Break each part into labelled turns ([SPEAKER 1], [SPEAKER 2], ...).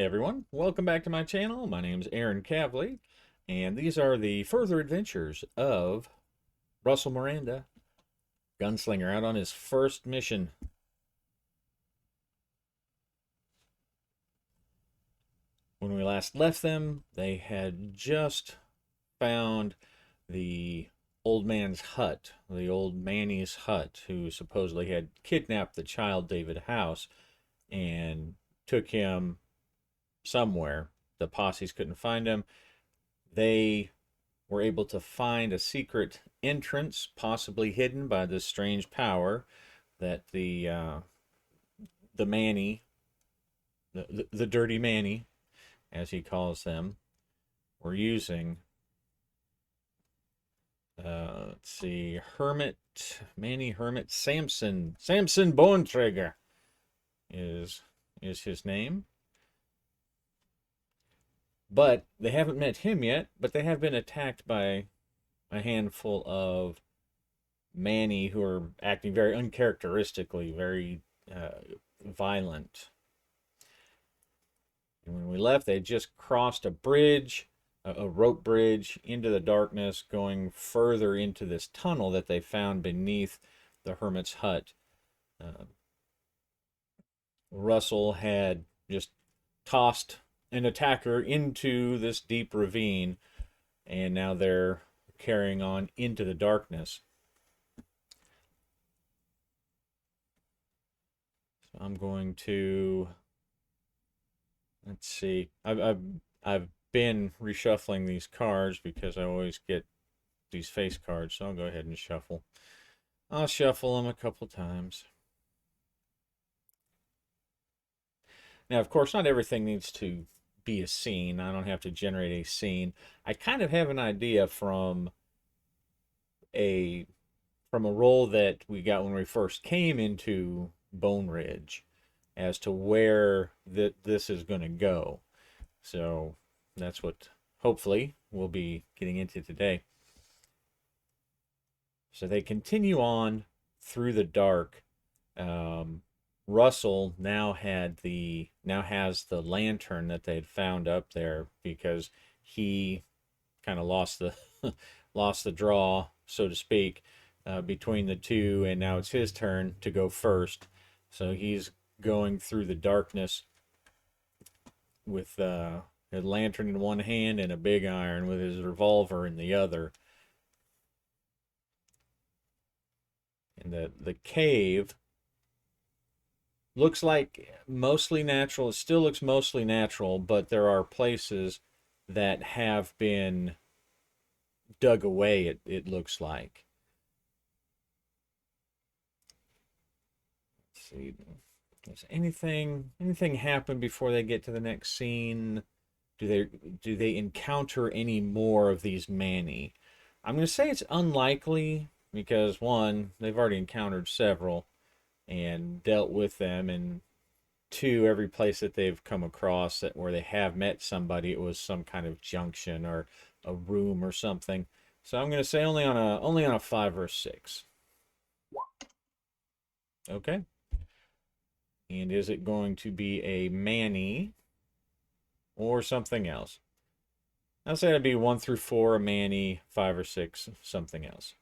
[SPEAKER 1] Hey everyone, welcome back to my channel. My name is Aaron Cavley, and these are the further adventures of Russell Miranda, gunslinger, out on his first mission. When we last left them, they had just found the old man's hut, the old Manny's hut, who supposedly had kidnapped the child David House and took him somewhere. The posses couldn't find him. They were able to find a secret entrance, possibly hidden by this strange power that the Manny, the dirty Manny, as he calls them, were using. Let's see, Hermit Samson Bontrager is his name. But they haven't met him yet, but they have been attacked by a handful of Manny who are acting very uncharacteristically, very violent. And when we left, they had just crossed a bridge, a rope bridge, into the darkness, going further into this tunnel that they found beneath the hermit's hut. Russell had just tossed an attacker into this deep ravine, and now they're carrying on into the darkness. So I'm going to, let's see. I've been reshuffling these cards because I always get these face cards, so I'll go ahead and shuffle. I'll shuffle them a couple times. Now, of course, not everything needs to be a scene. I don't have to generate a scene. I kind of have an idea a from a role that we got when we first came into Bone Ridge as to where this is going to go. So that's what hopefully we'll be getting into today. So they continue on through the dark. Russell now has the lantern that they'd found up there because he kind of lost the lost the draw, so to speak, between the two, and now it's his turn to go first. So he's going through the darkness with a lantern in one hand and a big iron with his revolver in the other. And the cave looks like mostly natural. It still looks mostly natural, but there are places that have been dug away, it looks like. Let's see. Does anything happen before they get to the next scene? Do they encounter any more of these Manny? I'm going to say it's unlikely because one, they've already encountered several and dealt with them, and two, every place that they've come across that where they have met somebody, it was some kind of junction or a room or something. So I'm going to say only on a 5 or 6. Okay. And is it going to be a Manny or something else? I'll say it'd be 1 through 4 a Manny, 5 or 6 something else.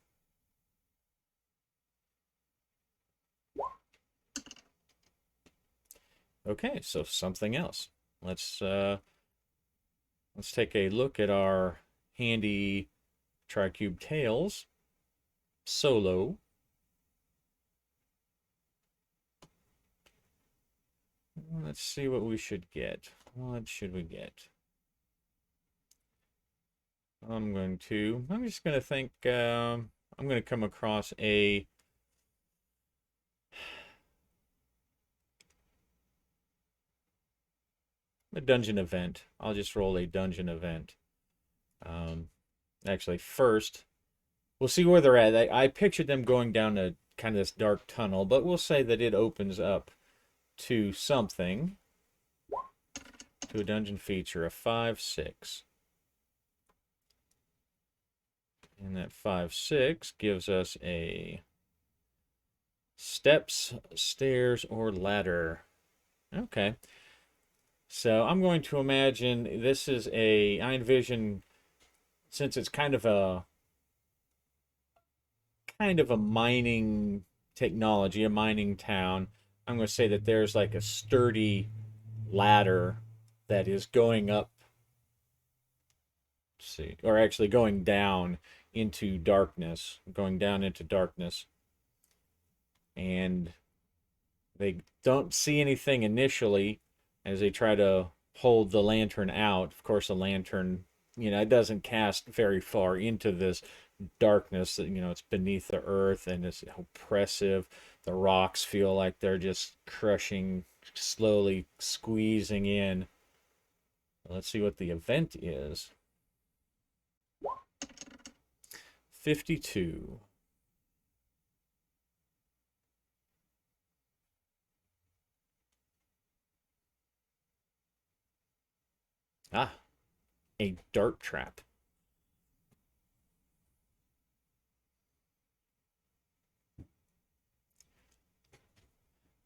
[SPEAKER 1] Okay, so something else. Let's take a look at our handy tricube tails solo. Let's see what we should get. What should we get? I'm just going to think, I'm going to come across a dungeon event. I'll just roll a dungeon event. Actually, first, we'll see where they're at. I pictured them going down a kind of this dark tunnel, but we'll say that it opens up to something, to a dungeon feature, a 5-6. And that 5-6 gives us a steps, stairs, or ladder. Okay. So I'm going to imagine this is a, I envision, since it's kind of a mining technology, a mining town, I'm going to say that there's like a sturdy ladder that is going up, see, or actually going down into darkness, and they don't see anything initially as they try to hold the lantern out. Of course, the lantern, it doesn't cast very far into this darkness. It's beneath the earth and it's oppressive. The rocks feel like they're just crushing, slowly squeezing in. Let's see what the event is. 52. Ah, a dart trap.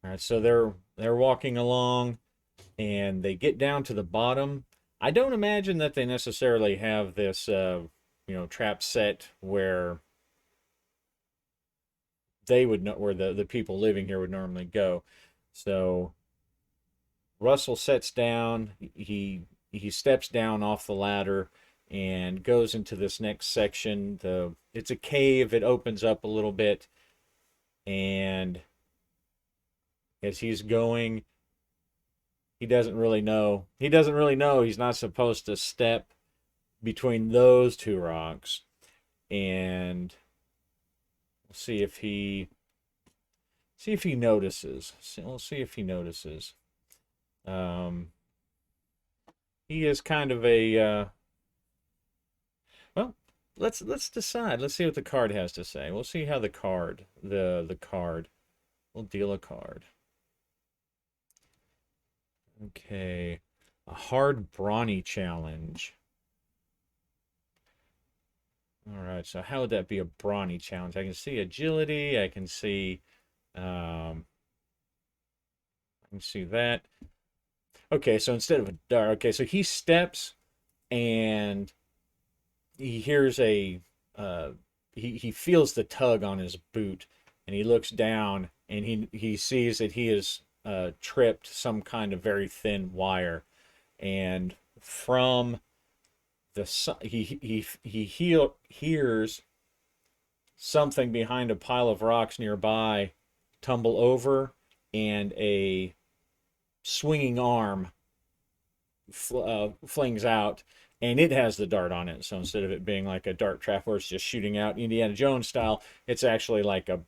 [SPEAKER 1] All right, so they're walking along and they get down to the bottom. I don't imagine that they necessarily have this trap set where they would know, where the people living here would normally go. So Russell sets down, he steps down off the ladder and goes into this next section. It's a cave, it opens up a little bit, and as he's going, he doesn't really know. He doesn't really know he's not supposed to step between those two rocks. And we'll see if he notices. We'll see if he notices. Um, he is kind of a well. Let's decide. Let's see what the card has to say. We'll see how the card. We'll deal a card. Okay, a hard brawny challenge. All right, so how would that be a brawny challenge? I can see agility. Um, I can see that. Okay, so instead of a dart, okay, so he steps and he hears he feels the tug on his boot, and he looks down and he sees that he has tripped some kind of very thin wire, and from he hears something behind a pile of rocks nearby tumble over, and a swinging arm flings out, and it has the dart on it. So instead of it being like a dart trap where it's just shooting out Indiana Jones style, it's actually like a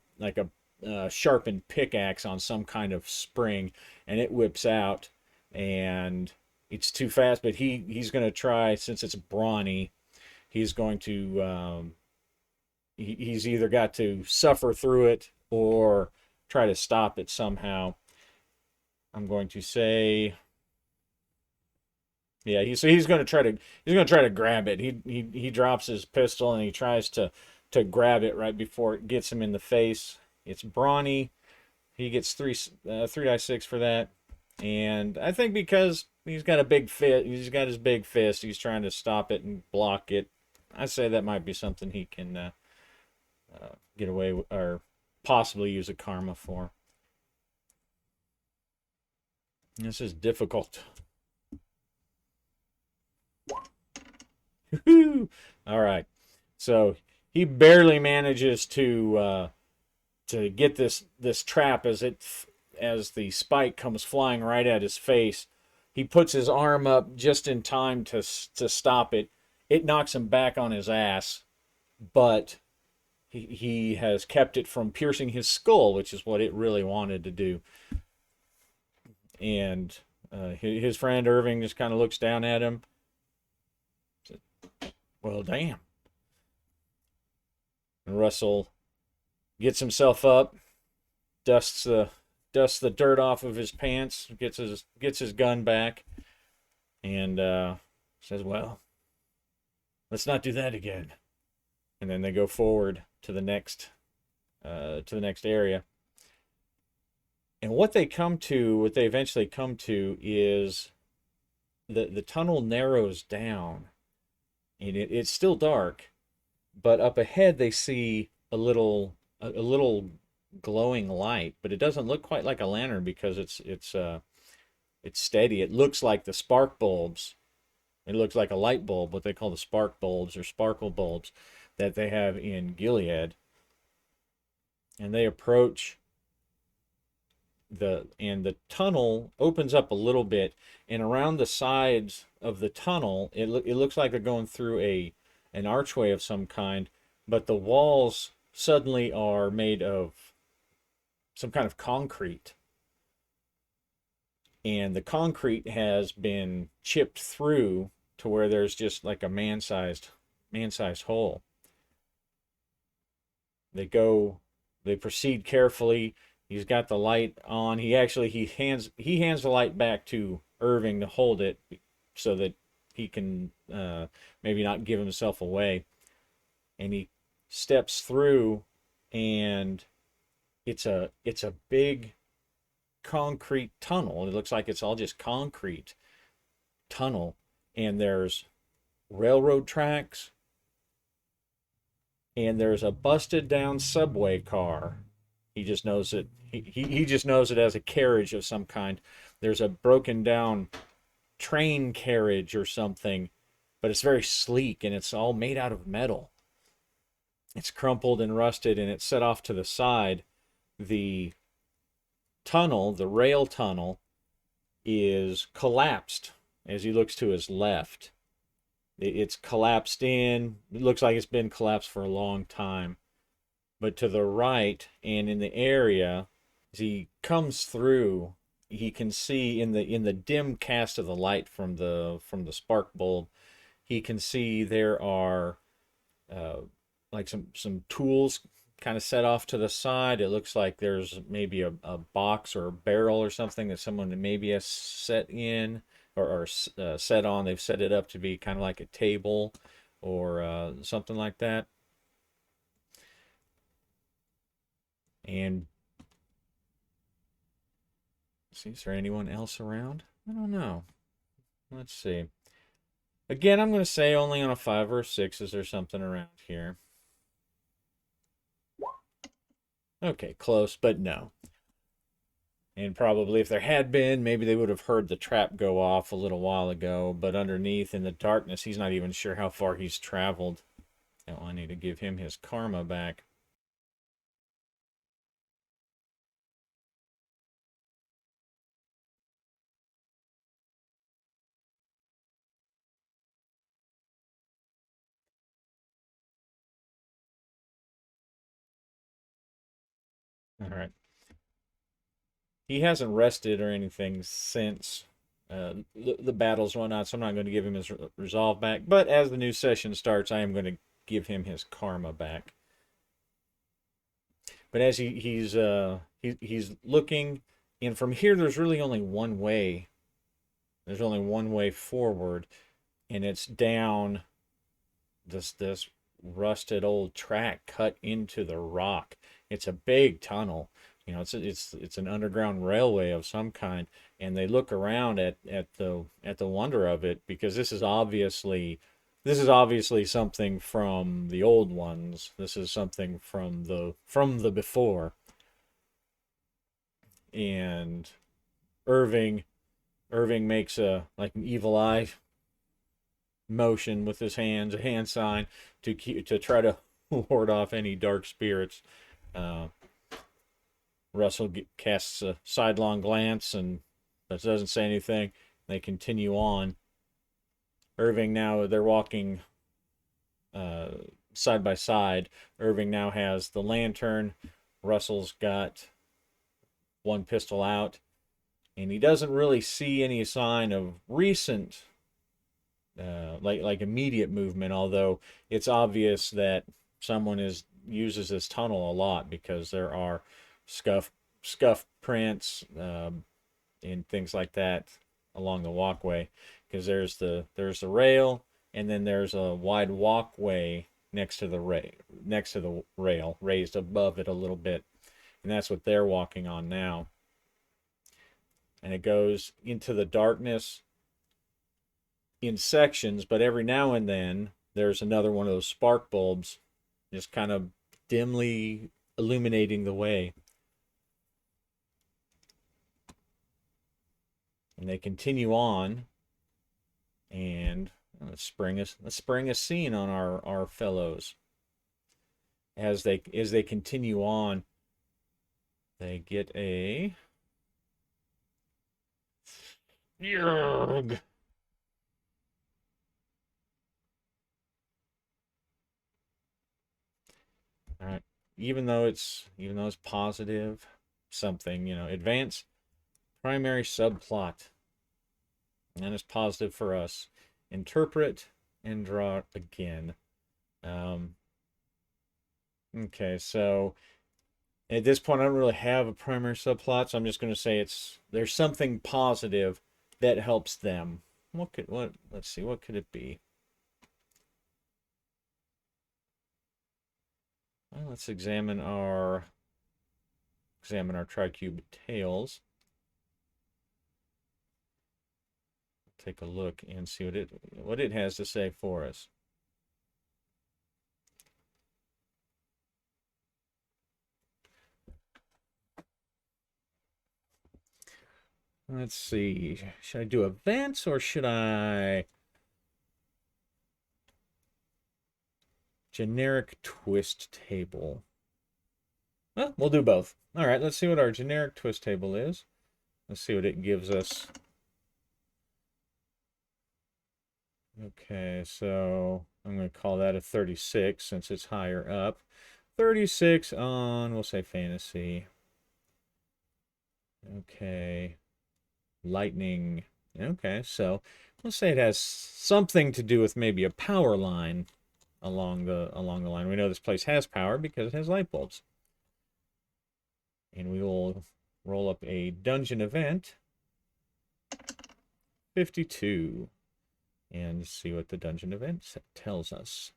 [SPEAKER 1] sharpened pickaxe on some kind of spring, and it whips out, and it's too fast. But he's going to try, since it's brawny, he's going to he's either got to suffer through it or try to stop it somehow. I'm going to say, yeah. He's going to try to grab it. He drops his pistol and he tries to grab it right before it gets him in the face. It's brawny. He gets three die six for that, and I think because he's got his big fist. He's trying to stop it and block it. I say that might be something he can get away with, or possibly use a karma for. This is difficult. All right. So he barely manages to get this trap as the spike comes flying right at his face. He puts his arm up just in time to stop it. It knocks him back on his ass, but he has kept it from piercing his skull, which is what it really wanted to do. And his friend Irving just kind of looks down at him. Says, well, damn. And Russell gets himself up, dusts the dirt off of his pants, gets his gun back, and says, "Well, let's not do that again." And then they go forward to the next area. And what they eventually come to, is the tunnel narrows down, and it's still dark, but up ahead they see a little glowing light, but it doesn't look quite like a lantern because it's steady. It looks like the spark bulbs. It looks like a light bulb, what they call the spark bulbs or sparkle bulbs that they have in Gilead. And they approach the tunnel opens up a little bit, and around the sides of the tunnel it looks like they're going through a an archway of some kind, but the walls suddenly are made of some kind of concrete, and the concrete has been chipped through to where there's just like a man-sized hole. They go, they proceed carefully. He's got the light on. He hands the light back to Irving to hold it so that he can maybe not give himself away. And he steps through, and it's a big concrete tunnel. It looks like it's all just concrete tunnel, and there's railroad tracks, and there's a busted down subway car. He just knows it. He just knows it as a carriage of some kind. There's a broken down train carriage or something, but it's very sleek and it's all made out of metal. It's crumpled and rusted, and it's set off to the side. The tunnel, the rail tunnel, is collapsed as he looks to his left. It's collapsed in. It looks like it's been collapsed for a long time. But to the right and in the area, as he comes through, he can see in the dim cast of the light from the spark bulb, he can see there are uh, like some tools kind of set off to the side. It looks like there's maybe a box or a barrel or something that someone maybe has set in or set on. They've set it up to be kind of like a table or something like that. And see, is there anyone else around? I don't know. Let's see. Again, I'm going to say only on a 5 or a 6 is there something around here. Okay, close, but no. And probably if there had been, maybe they would have heard the trap go off a little while ago. But underneath in the darkness, he's not even sure how far he's traveled. Now I need to give him his karma back. All right. He hasn't rested or anything since the battle's run out, so I'm not going to give him his resolve back. But as the new session starts, I am going to give him his karma back. But as he's looking, and from here, there's really only one way. There's only one way forward, and it's down this rusted old track cut into the rock. It's a big tunnel. You know, it's an underground railway of some kind, and they look around at the wonder of it because this is obviously something from the old ones. This is something from the before. And Irving Irving makes a like an evil eye motion with his hands, a hand sign to try to ward off any dark spirits. Uh, Russell casts a sidelong glance and that doesn't say anything. They continue on. Irving now they're walking uh, side by side. Irving now has the lantern. Russell's got one pistol out, and he doesn't really see any sign of recent, like immediate movement. Although it's obvious that someone is uses this tunnel a lot because there are scuff scuff prints and things like that along the walkway. Because there's the rail, and then there's a wide walkway next to the rail, raised above it a little bit, and that's what they're walking on now. And it goes into the darkness, in sections, but every now and then there's another one of those spark bulbs just kind of dimly illuminating the way. And they continue on, and let's spring a scene on our fellows. As they continue on, they get a Yerg. All right. Even though it's positive, something, advance primary subplot. And it's positive for us. Interpret and draw again. Okay, so at this point, I don't really have a primary subplot, so I'm just going to say there's something positive that helps them. Let's see, what could it be? Well, let's examine our tricube tails. Take a look and see what it has to say for us. Let's see. Should I do events or should I generic twist table? Well, we'll do both. All right, let's see what our generic twist table is. Let's see what it gives us. Okay, so I'm going to call that a 36 since it's higher up. 36 on, we'll say fantasy. Okay. Lightning. Okay, so let's say it has something to do with maybe a power line along the line. We know this place has power because it has light bulbs. And we will roll up a dungeon event. 52. And see what the dungeon event tells us.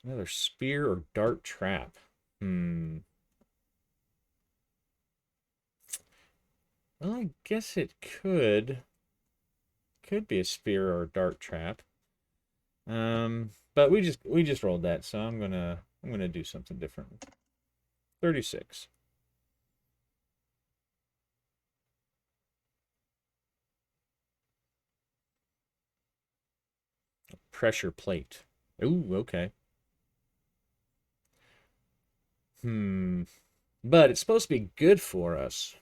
[SPEAKER 1] Another spear or dart trap. Well, I guess it could be a spear or a dart trap. But we just rolled that, so I'm gonna do something different. 36. Pressure plate. Ooh, okay. But it's supposed to be good for us.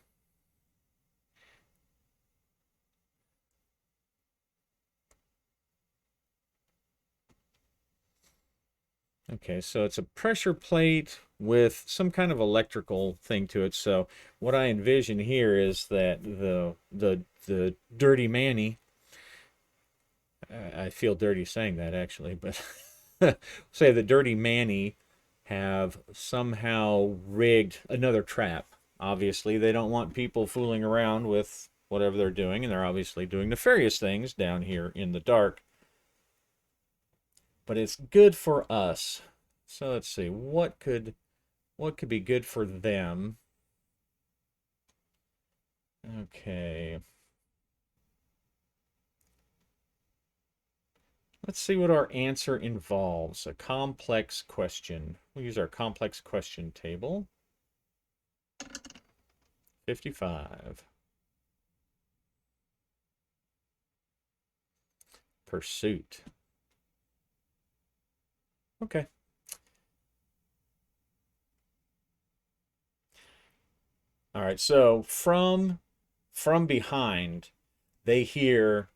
[SPEAKER 1] Okay, so it's a pressure plate with some kind of electrical thing to it. So what I envision here is that the dirty Manny, I feel dirty saying that actually, but say the dirty Manny have somehow rigged another trap. Obviously, they don't want people fooling around with whatever they're doing, and they're obviously doing nefarious things down here in the dark. But it's good for us. So let's see, what could be good for them? Okay. Let's see what our answer involves. A complex question. We'll use our complex question table. 55. Pursuit. Okay. All right, so from behind, they hear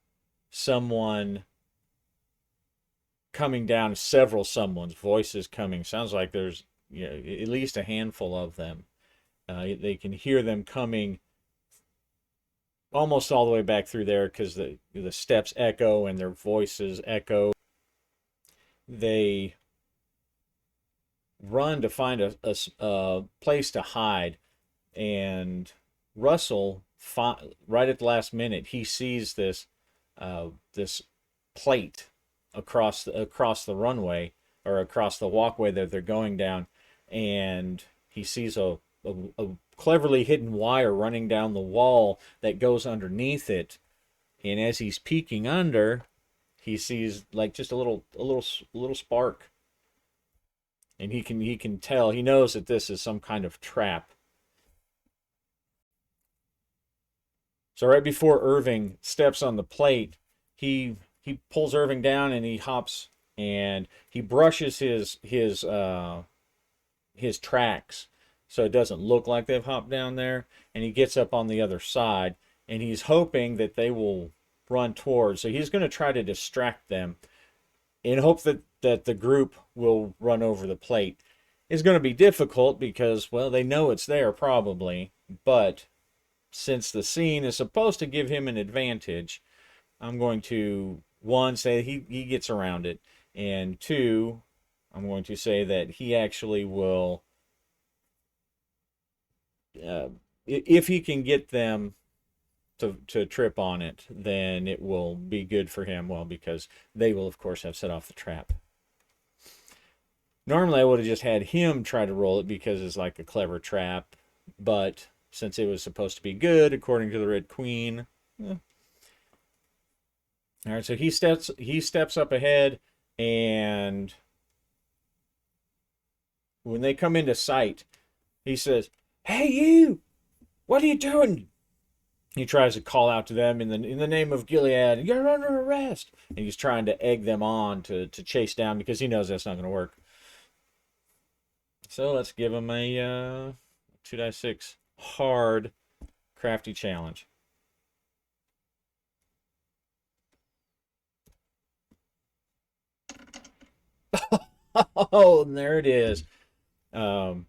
[SPEAKER 1] someone coming down, several someone's voices coming. Sounds like there's at least a handful of them. They can hear them coming almost all the way back through there because the steps echo and their voices echo. They run to find a place to hide, and Russell, right at the last minute, he sees this plate across the runway or across the walkway that they're going down, and he sees a cleverly hidden wire running down the wall that goes underneath it. And as he's peeking under, he sees like just a little spark, and he can tell, he knows that this is some kind of trap. So right before Irving steps on the plate, he pulls Irving down and he hops and he brushes his tracks so it doesn't look like they've hopped down there, and he gets up on the other side and he's hoping that they will run towards. So he's going to try to distract them in hope that the group will run over the plate. It's going to be difficult because, well, they know it's there probably, but since the scene is supposed to give him an advantage, I'm going to, one, say he gets around it, and two, I'm going to say that he actually will, if he can get them to trip on it, then it will be good for him. Well, because they will, of course, have set off the trap. Normally, I would have just had him try to roll it because it's like a clever trap, but since it was supposed to be good, according to the Red Queen. All right, so he steps up ahead, and when they come into sight, he says, "Hey, you! What are you doing?" He tries to call out to them in the name of Gilead. "You're under arrest!" And he's trying to egg them on to chase down because he knows that's not going to work. So let's give him a 2-6 hard crafty challenge. Oh, and there it is. Um,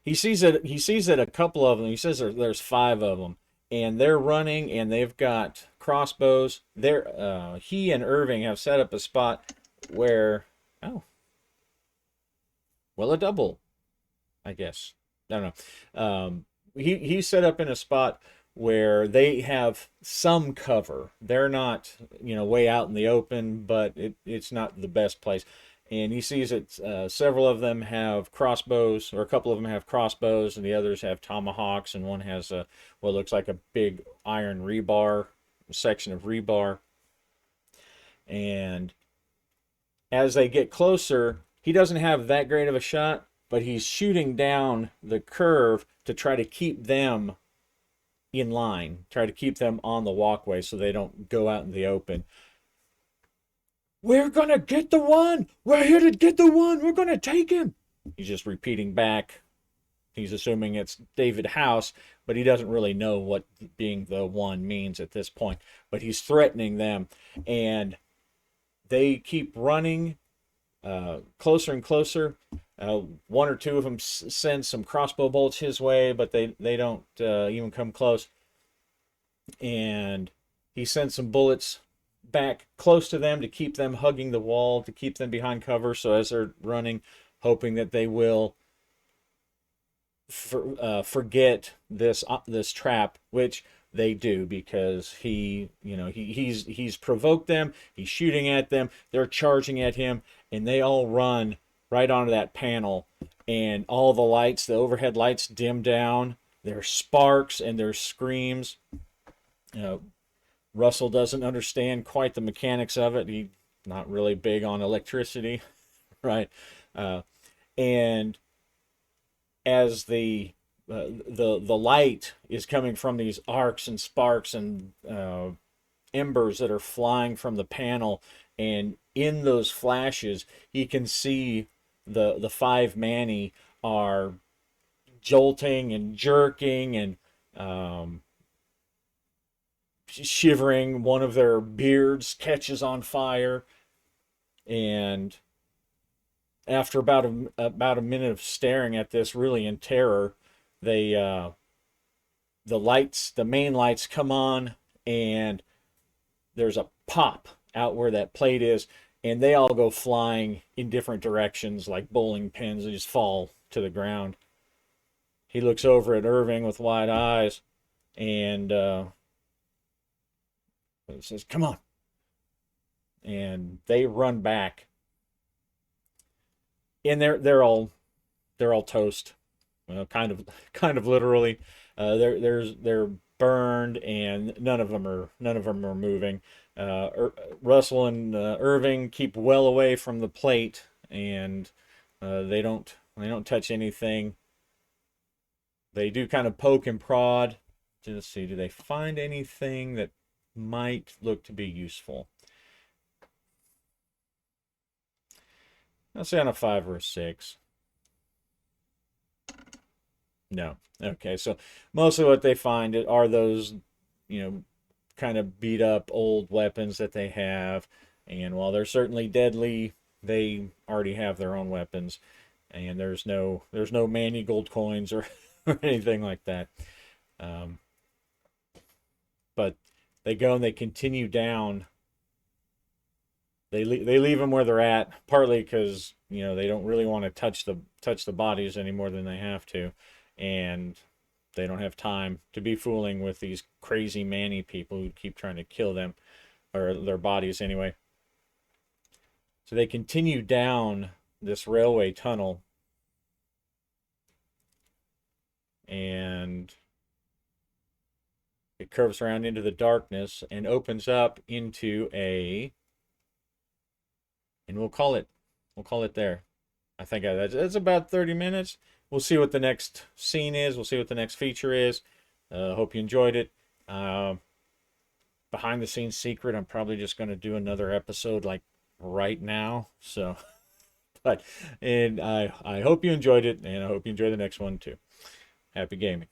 [SPEAKER 1] he sees that a couple of them. He says there's 5 of them, and they're running, and they've got crossbows. He and Irving have set up a spot where, oh, well, a double, I guess. I don't know. He's set up in a spot where they have some cover. They're not, way out in the open, but it's not the best place. And he sees that several of them have crossbows, or a couple of them have crossbows, and the others have tomahawks, and one has what looks like a big iron rebar, section of rebar. And as they get closer, he doesn't have that great of a shot, but he's shooting down the curve to try to keep them in line, try to keep them on the walkway so they don't go out in the open. "We're gonna get the one! We're here to get the one! We're gonna take him!" He's just repeating back. He's assuming it's David House, but he doesn't really know what being the one means at this point. But he's threatening them, and they keep running closer and closer. One or two of them send some crossbow bolts his way, but they don't even come close. And he sends some bullets back close to them to keep them hugging the wall, to keep them behind cover. So as they're running, hoping that they will forget this trap, which they do, because he's provoked them. He's shooting at them. They're charging at him, and they all run right onto that panel. And all the lights, the overhead lights, dim down. There's sparks and there's screams. Russell doesn't understand quite the mechanics of it. He's not really big on electricity, right? And as the light is coming from these arcs and sparks and embers that are flying from the panel, and in those flashes, he can see the 5 Manny are jolting and jerking and shivering. One of their beards catches on fire, and after about a minute of staring at this, really in terror, they the main lights come on, and there's a pop out where that plate is, and they all go flying in different directions like bowling pins and just fall to the ground. He looks over at Irving with wide eyes, and says, "Come on." And they run back, and they're all toast. well, kind of literally. They're burned, and none of them are moving. Russell and Irving keep well away from the plate, and they don't touch anything. They do kind of poke and prod. Let's see, do they find anything that might look to be useful? I'll say on a 5 or a 6. No. Okay, so mostly what they find are those, you know, kind of beat up old weapons that they have. And while they're certainly deadly, they already have their own weapons. And there's no Manny gold coins or, or anything like that. Um, but they go and they continue down. They leave them where they're at, partly because they don't really want to touch the bodies any more than they have to, and they don't have time to be fooling with these crazy Manny people who keep trying to kill them or their bodies anyway. So they continue down this railway tunnel, and it curves around into the darkness and opens up into and we'll call it there. I think that's about 30 minutes. We'll see what the next scene is. We'll see what the next feature is. Hope you enjoyed it. Behind the scenes secret, I'm probably just going to do another episode like right now. So, and I hope you enjoyed it, and I hope you enjoy the next one too. Happy gaming.